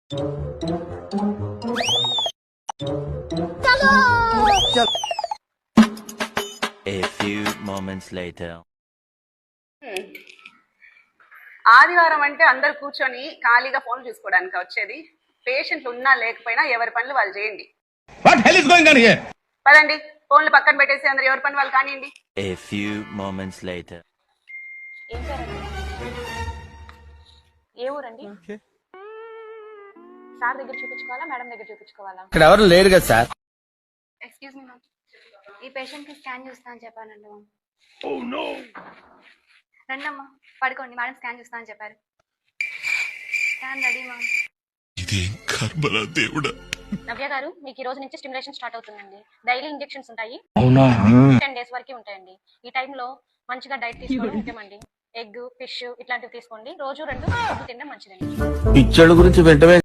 A few moments later. ఆదివారం అంటే అందరు కూర్చొని ఖాళీగా ఫోన్ చూసుకోవడానికి వచ్చేది. పేషెంట్లు ఉన్నా లేకపోయినా ఎవరి పనులు వాళ్ళు చేయండి. పదండి, ఫోన్లు పక్కన పెట్టేసి అందరు ఎవరి పని వాళ్ళు కానివ్వండి. A few moments later. ఏం పేరండి? ఏ ఊరండి? సార్ దగ్గర చూపించుకోవాలా, మేడం దగ్గర చూపించుకోవాలా? ఇక్కడ ఎవరు లేరు కదా సార్. ఎక్స్క్యూజ్ మీ మ్యామ్, ఈ పేషెంట్ కి స్కాన్ చూస్తా అని చెప్పానండి మ్యామ్. రండి అమ్మా, పడుకోండి, మేడం స్కాన్ చూస్తా అని చెప్పారు. Scan ready ma'am. నవ్య గారు, మీకు ఈ రోజు నుంచి స్టిమ్యులేషన్ స్టార్ట్ అవుతుందండి. డైలీ ఇంజెక్షన్స్ ఉంటాయి. 10 days వరకు ఉంటాయండి. ఈ టైంలో మంచిగా డైట్ తీసుకోవడం ముఖ్యమండి. ఎగ్, ఫిష్ ఇట్లాంటివి తీసుకోండి. రోజు 2 తినడం మంచిదండి. పిచ్చోళ్ళ గురించి వెంటనే